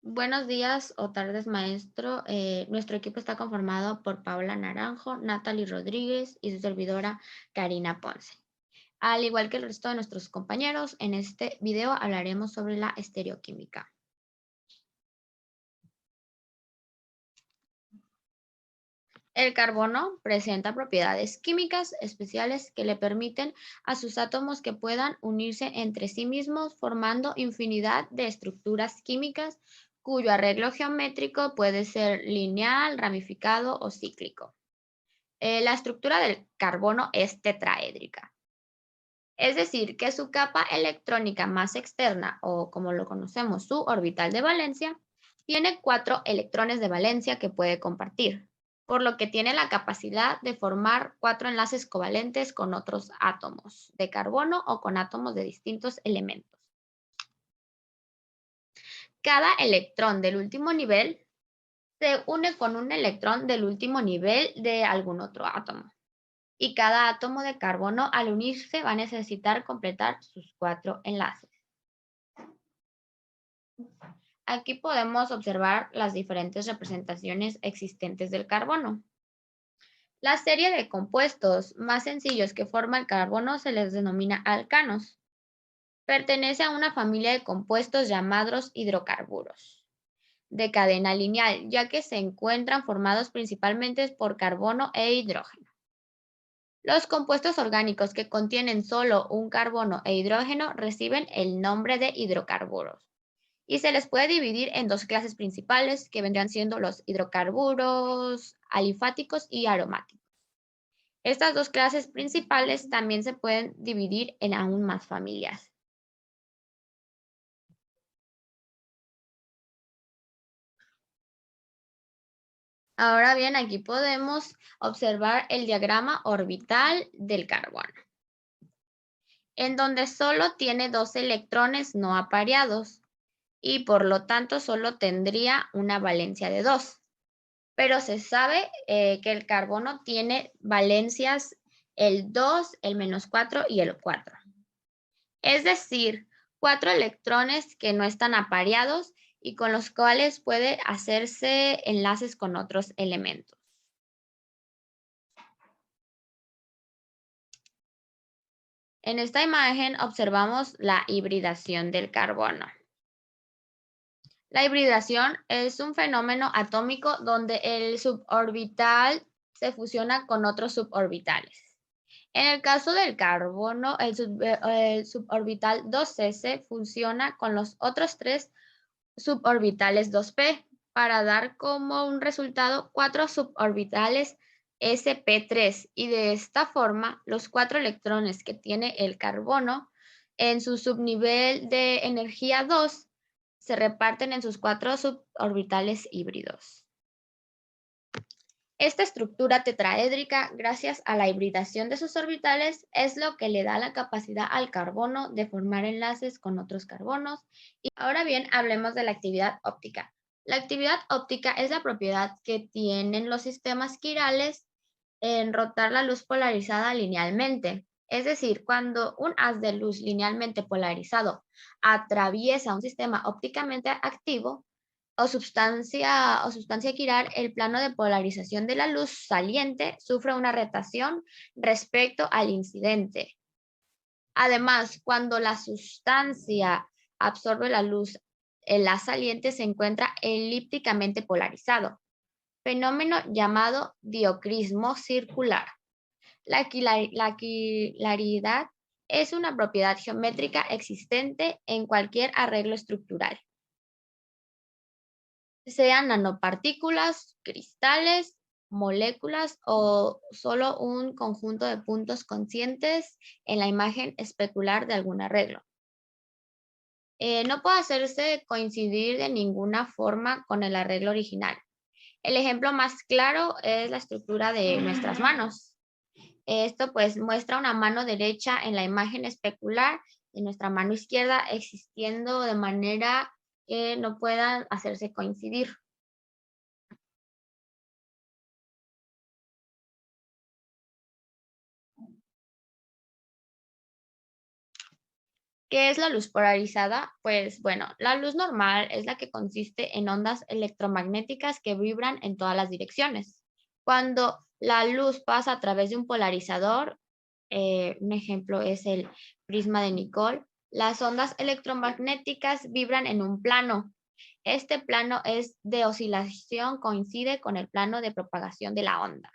Buenos días o tardes, maestro. Nuestro equipo está conformado por Paola Naranjo, Natalie Rodríguez y su servidora Karina Ponce. Al igual que el resto de nuestros compañeros, en este video hablaremos sobre la estereoquímica. El carbono presenta propiedades químicas especiales que le permiten a sus átomos que puedan unirse entre sí mismos formando infinidad de estructuras químicas cuyo arreglo geométrico puede ser lineal, ramificado o cíclico. La estructura del carbono es tetraédrica, es decir, que su capa electrónica más externa, o como lo conocemos, su orbital de valencia, tiene 4 electrones de valencia que puede compartir, por lo que tiene la capacidad de formar 4 enlaces covalentes con otros átomos de carbono o con átomos de distintos elementos. Cada electrón del último nivel se une con un electrón del último nivel de algún otro átomo. Y cada átomo de carbono al unirse va a necesitar completar sus 4 enlaces. Aquí podemos observar las diferentes representaciones existentes del carbono. La serie de compuestos más sencillos que forma el carbono se les denomina alcanos. Pertenece a una familia de compuestos llamados hidrocarburos, de cadena lineal, ya que se encuentran formados principalmente por carbono e hidrógeno. Los compuestos orgánicos que contienen solo un carbono e hidrógeno reciben el nombre de hidrocarburos y se les puede dividir en dos clases principales que vendrán siendo los hidrocarburos alifáticos y aromáticos. Estas dos clases principales también se pueden dividir en aún más familias. Ahora bien, aquí podemos observar el diagrama orbital del carbono, en donde solo tiene 2 electrones no apareados y por lo tanto solo tendría una valencia de 2. Pero se sabe que el carbono tiene valencias el 2, el -4 y el 4. Es decir, 4 electrones que no están apareados y con los cuales puede hacerse enlaces con otros elementos. En esta imagen observamos la hibridación del carbono. La hibridación es un fenómeno atómico donde el suborbital se fusiona con otros suborbitales. En el caso del carbono, el suborbital 2s fusiona con los otros 3 suborbitales 2p para dar como un resultado 4 suborbitales sp3 y de esta forma los 4 electrones que tiene el carbono en su subnivel de energía 2 se reparten en sus 4 suborbitales híbridos. Esta estructura tetraédrica, gracias a la hibridación de sus orbitales, es lo que le da la capacidad al carbono de formar enlaces con otros carbonos. Y ahora bien, hablemos de la actividad óptica. La actividad óptica es la propiedad que tienen los sistemas quirales en rotar la luz polarizada linealmente. Es decir, cuando un haz de luz linealmente polarizado atraviesa un sistema ópticamente activo, o sustancia quiral, el plano de polarización de la luz saliente sufre una rotación respecto al incidente. Además, cuando la sustancia absorbe la luz, el haz saliente se encuentra elípticamente polarizado, fenómeno llamado diocrismo circular. La quilaridad es una propiedad geométrica existente en cualquier arreglo estructural, sean nanopartículas, cristales, moléculas o solo un conjunto de puntos conscientes en la imagen especular de algún arreglo. No puede hacerse coincidir de ninguna forma con el arreglo original. El ejemplo más claro es la estructura de nuestras manos. Esto pues muestra una mano derecha en la imagen especular y nuestra mano izquierda existiendo de manera que no puedan hacerse coincidir. ¿Qué es la luz polarizada? Pues bueno, la luz normal es la que consiste en ondas electromagnéticas que vibran en todas las direcciones. Cuando la luz pasa a través de un polarizador, un ejemplo es el prisma de Nicol, las ondas electromagnéticas vibran en un plano. Este plano es de oscilación, coincide con el plano de propagación de la onda.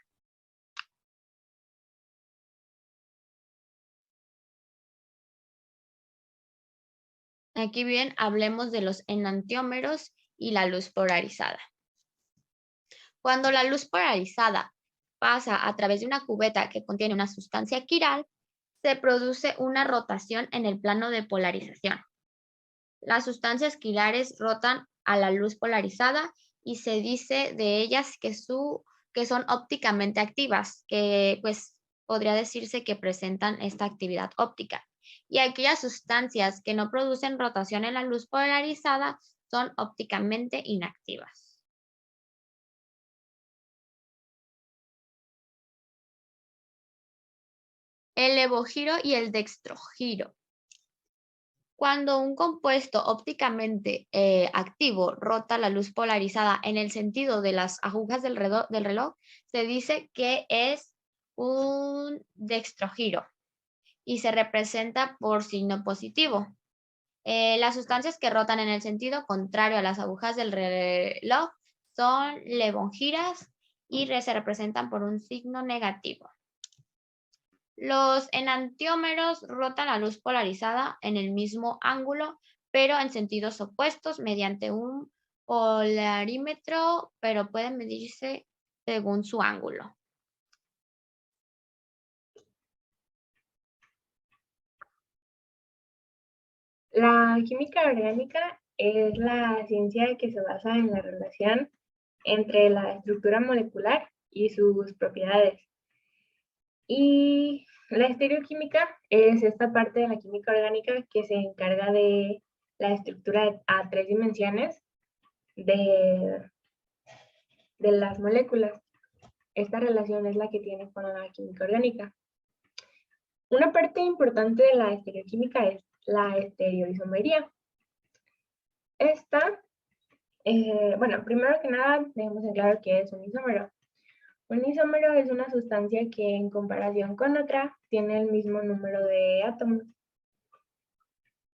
Aquí bien, hablemos de los enantiómeros y la luz polarizada. Cuando la luz polarizada pasa a través de una cubeta que contiene una sustancia quiral, se produce una rotación en el plano de polarización. Las sustancias quirales rotan a la luz polarizada y se dice de ellas que son ópticamente activas, que pues podría decirse que presentan esta actividad óptica. Y aquellas sustancias que no producen rotación en la luz polarizada son ópticamente inactivas. El levogiro y el dextrogiro. Cuando un compuesto ópticamente activo rota la luz polarizada en el sentido de las agujas del reloj, se dice que es un dextrogiro y se representa por signo positivo. Las sustancias que rotan en el sentido contrario a las agujas del reloj son levongiras y se representan por un signo negativo. Los enantiómeros rotan la luz polarizada en el mismo ángulo, pero en sentidos opuestos mediante un polarímetro, pero pueden medirse según su ángulo. La química orgánica es la ciencia que se basa en la relación entre la estructura molecular y sus propiedades. Y la estereoquímica es esta parte de la química orgánica que se encarga de la estructura a 3 dimensiones de las moléculas. Esta relación es la que tiene con la química orgánica. Una parte importante de la estereoquímica es la estereoisomería. Esta, bueno, primero que nada tenemos en claro qué es un isómero. Un isómero es una sustancia que en comparación con otra tiene el mismo número de átomos.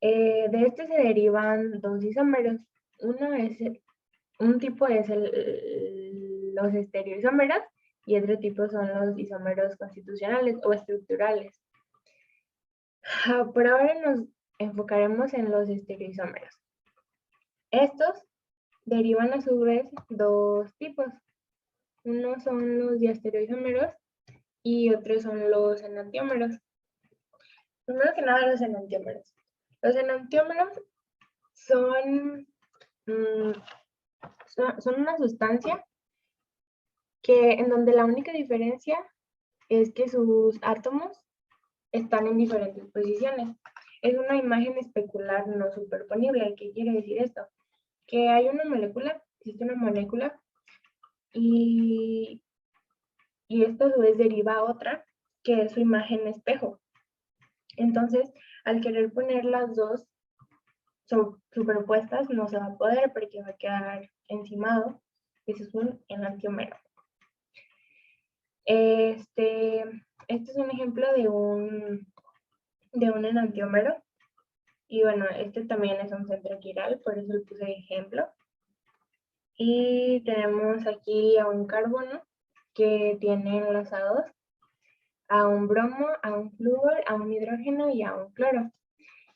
De este se derivan dos isómeros. Un tipo es los estereoisómeros y otro tipo son los isómeros constitucionales o estructurales. Por ahora nos enfocaremos en los estereoisómeros. Estos derivan a su vez dos tipos. Uno son los diastereoisómeros y otros son los enantiómeros. Primero que nada, los enantiómeros. Los enantiómeros son una sustancia en donde la única diferencia es que sus átomos están en diferentes posiciones. Es una imagen especular no superponible. ¿Qué quiere decir esto? Que hay una molécula, existe una molécula, y esta a su vez deriva a otra, que es su imagen espejo. Entonces, al querer poner las dos superpuestas, no se va a poder porque va a quedar encimado. Eso es un enantiómero. Este es un ejemplo de un enantiómero. Y bueno, este también es un centro quiral, por eso le puse ejemplo. Y tenemos aquí a un carbono que tiene enlazados a un bromo, a un flúor, a un hidrógeno y a un cloro.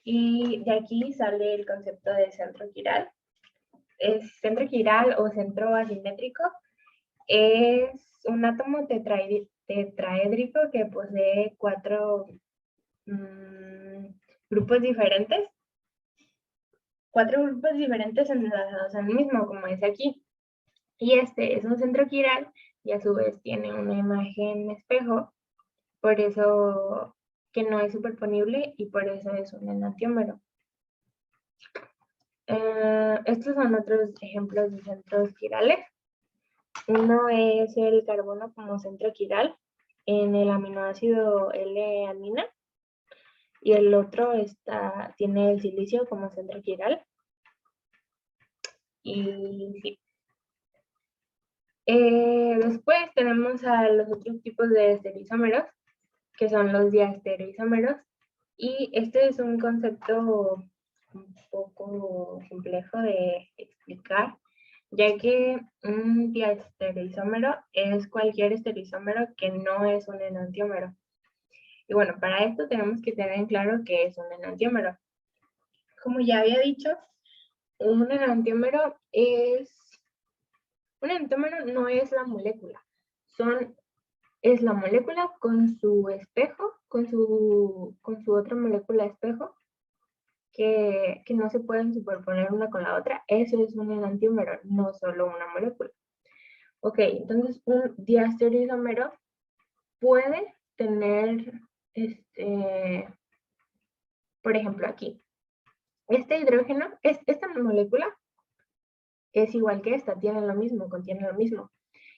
Y de aquí sale el concepto de centro quiral. Centro quiral o centro asimétrico es un átomo tetraédrico que posee 4 grupos diferentes. 4 grupos diferentes enlazados al mismo, como es aquí. Y este es un centro quiral y a su vez tiene una imagen espejo, por eso que no es superponible y por eso es un enantiómero. Estos son otros ejemplos de centros quirales. Uno es el carbono como centro quiral en el aminoácido L-alanina y el otro tiene el silicio como centro quiral. Y sí. Después tenemos a los otros tipos de estereoisómeros, que son los diastereoisómeros, y este es un concepto un poco complejo de explicar, ya que un diastereoisómero es cualquier estereoisómero que no es un enantiómero. Y bueno, para esto tenemos que tener en claro qué es un enantiómero. Como ya había dicho, un enantiómero un enantiómero no es la molécula, es la molécula con su espejo, con su otra molécula espejo, que no se pueden superponer una con la otra. Eso es un enantiómero, no solo una molécula. Ok, entonces un diastereoisómero puede tener, por ejemplo, aquí, este hidrógeno, esta molécula es igual que esta, tiene lo mismo, contiene lo mismo.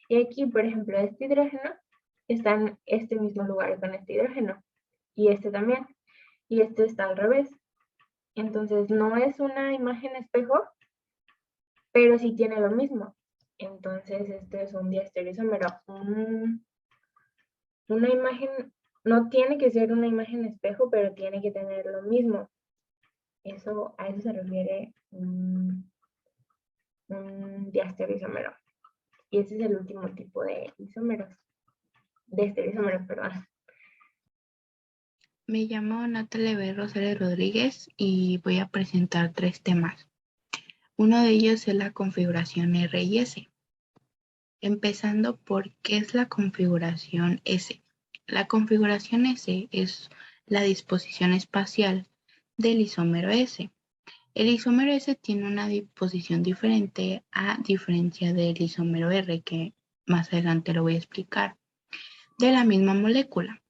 Y aquí, por ejemplo, este hidrógeno está en este mismo lugar con este hidrógeno. Y este también. Y este está al revés. Entonces, no es una imagen espejo, pero sí tiene lo mismo. Entonces, este es un diastereoisómero. Una imagen, no tiene que ser una imagen espejo, pero tiene que tener lo mismo. A eso se refiere un diastereoisómero. Y ese es el último tipo de isómeros. De estereoisómeros, perdón. Me llamo Natalia B. Rosales Rodríguez y voy a presentar 3 temas. Uno de ellos es la configuración R y S. Empezando por qué es la configuración S. La configuración S es la disposición espacial del isómero S. El isómero S tiene una disposición diferente a diferencia del isómero R, que más adelante lo voy a explicar, de la misma molécula.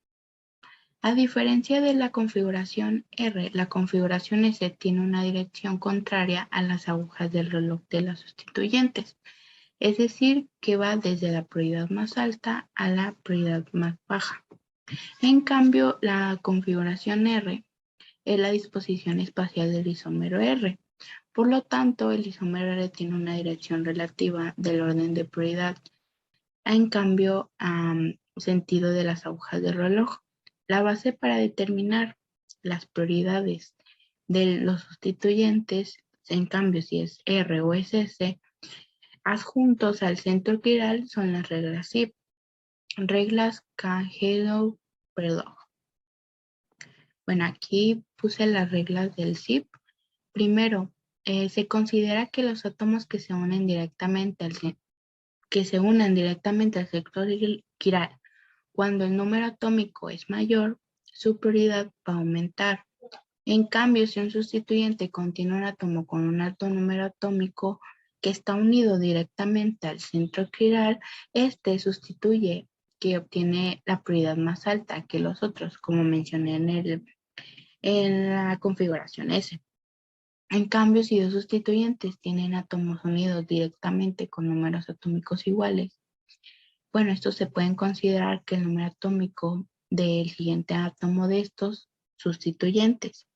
A diferencia de la configuración R, la configuración S tiene una dirección contraria a las agujas del reloj de las sustituyentes, es decir, que va desde la prioridad más alta a la prioridad más baja. En cambio, la configuración R es la disposición espacial del isómero R. Por lo tanto, el isómero R tiene una dirección relativa del orden de prioridad, en cambio, sentido de las agujas del reloj. La base para determinar las prioridades de los sustituyentes, en cambio, si es R o es S, adjuntos al centro quiral son las reglas SIP, reglas Kagel-Prelog. Bueno, aquí puse las reglas del SIP. Primero, se considera que los átomos que se unen directamente al sector quiral cuando el número atómico es mayor, su prioridad va a aumentar. En cambio, si un sustituyente contiene un átomo con un alto número atómico que está unido directamente al centro quiral, este sustituye que obtiene la prioridad más alta que los otros, como mencioné en la configuración S. En cambio, si dos sustituyentes tienen átomos unidos directamente con números atómicos iguales, bueno, estos se pueden considerar que el número atómico del siguiente átomo de estos sustituyentes.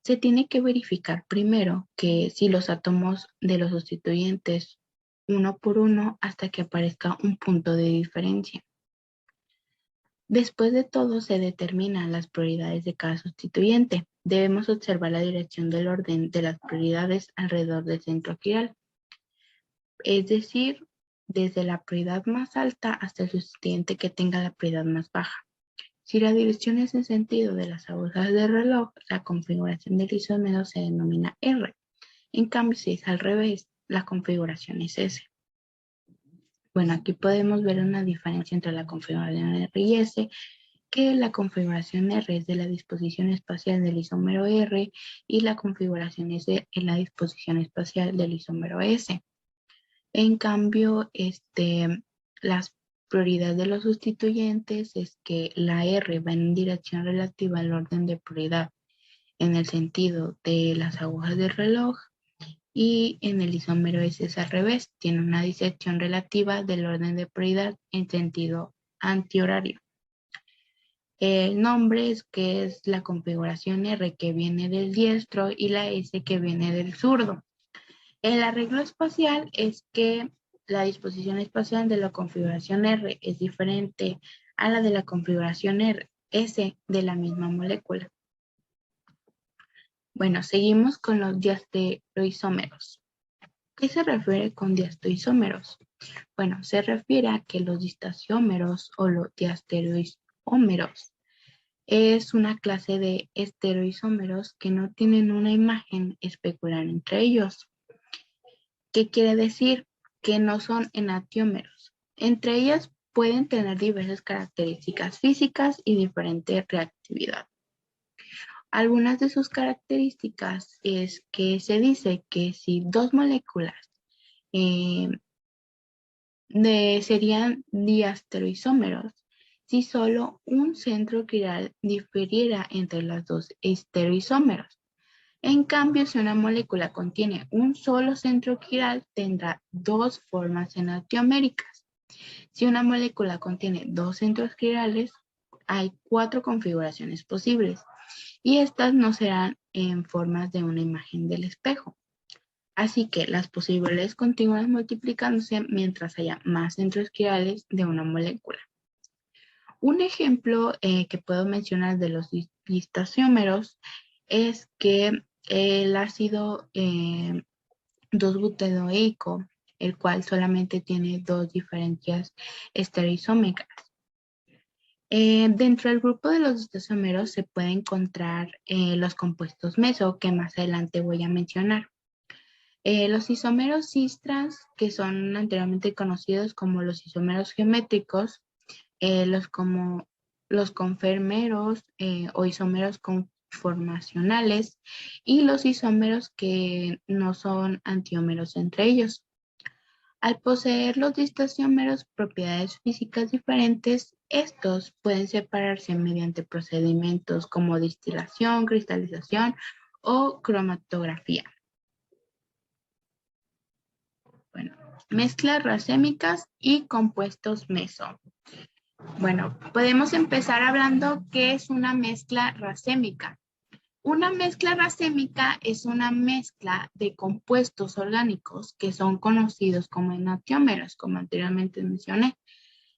Se tiene que verificar primero que si los átomos de los sustituyentes uno por uno hasta que aparezca un punto de diferencia. Después de todo, se determinan las prioridades de cada sustituyente. Debemos observar la dirección del orden de las prioridades alrededor del centro quiral. Es decir, desde la prioridad más alta hasta el sustituyente que tenga la prioridad más baja. Si la dirección es en sentido de las agujas del reloj, la configuración del isómero se denomina R. En cambio, si es al revés, la configuración es S. Bueno, aquí podemos ver una diferencia entre la configuración R y S, que la configuración R es de la disposición espacial del isómero R y la configuración S es la disposición espacial del isómero S. En cambio, las prioridades de los sustituyentes es que la R va en dirección relativa al orden de prioridad en el sentido de las agujas del reloj y en el isómero S es al revés, tiene una dirección relativa del orden de prioridad en sentido antihorario. El nombre es que es la configuración R que viene del diestro y la S que viene del zurdo. El arreglo espacial es que la disposición espacial de la configuración R es diferente a la de la configuración S de la misma molécula. Bueno, seguimos con los diastereoisómeros. ¿Qué se refiere con diastereoisómeros? Bueno, se refiere a que los distanciómeros o los diastereoisómeros es una clase de estereoisómeros que no tienen una imagen especular entre ellos. ¿Qué quiere decir? Que no son enantiómeros. Entre ellas pueden tener diversas características físicas y diferente reactividad. Algunas de sus características es que se dice que si dos moléculas serían diastereoisómeros si solo un centro quiral difiriera entre los dos estereoisómeros. En cambio, si una molécula contiene un solo centro quiral, tendrá dos formas enantioméricas. Si una molécula contiene dos centros quirales, hay 4 configuraciones posibles y estas no serán en formas de una imagen del espejo. Así que las posibilidades continúan multiplicándose mientras haya más centros quirales de una molécula. Un ejemplo que puedo mencionar de los distanciómeros es que el ácido 2-butenoico, el cual solamente tiene 2 diferencias estereoisómicas. Dentro del grupo de los distanciómeros se puede encontrar los compuestos meso, que más adelante voy a mencionar. Los isómeros cis-trans, que son anteriormente conocidos como los isómeros geométricos, los conformeros o isómeros conformacionales y los isómeros que no son antiómeros entre ellos. Al poseer los distanciómeros propiedades físicas diferentes, estos pueden separarse mediante procedimientos como distilación, cristalización o cromatografía. Bueno, mezclas racémicas y compuestos meso. Bueno, podemos empezar hablando qué es una mezcla racémica. Una mezcla racémica es una mezcla de compuestos orgánicos que son conocidos como enantiómeros, como anteriormente mencioné.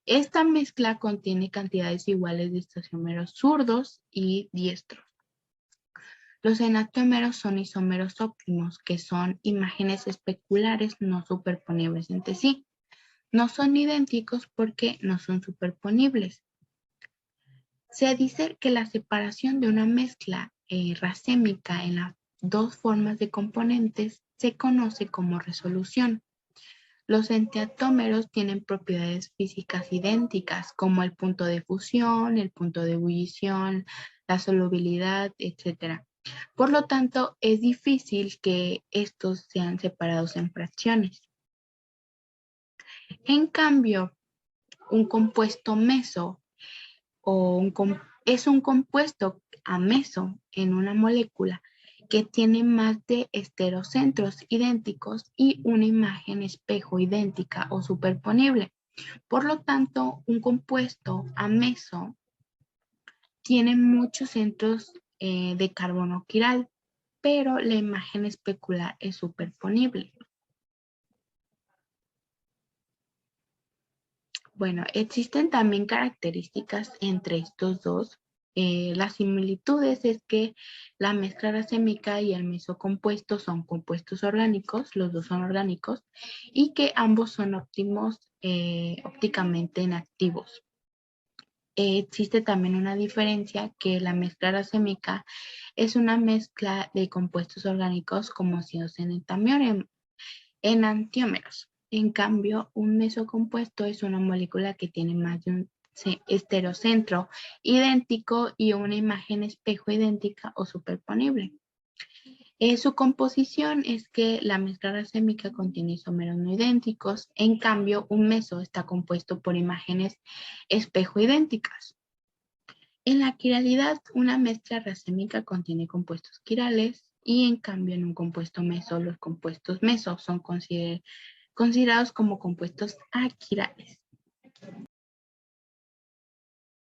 Esta mezcla contiene cantidades iguales de distanciómeros zurdos y diestros. Los enantiómeros son isómeros óptimos, que son imágenes especulares no superponibles entre sí. No son idénticos porque no son superponibles. Se dice que la separación de una mezcla racémica en las dos formas de componentes se conoce como resolución. Los enantiómeros tienen propiedades físicas idénticas, como el punto de fusión, el punto de ebullición, la solubilidad, etc. Por lo tanto, es difícil que estos sean separados en fracciones. En cambio, un compuesto meso es un compuesto ameso en una molécula que tiene más de estereocentros idénticos y una imagen espejo idéntica o superponible. Por lo tanto, un compuesto ameso tiene muchos centros de carbono quiral, pero la imagen especular es superponible. Bueno, existen también características entre estos dos. Las similitudes es que la mezcla racémica y el mesocompuesto son compuestos orgánicos, los dos son orgánicos, y que ambos son óptimos ópticamente inactivos. Existe también una diferencia que la mezcla racémica es una mezcla de compuestos orgánicos como si en enantiómeros. En cambio, un mesocompuesto es una molécula que tiene más de un estereocentro idéntico y una imagen espejo idéntica o superponible. Su composición es que la mezcla racémica contiene isómeros no idénticos, en cambio un meso está compuesto por imágenes espejo idénticas. En la quiralidad, una mezcla racémica contiene compuestos quirales y en cambio en un compuesto meso, los compuestos meso son considerados como compuestos aquirales.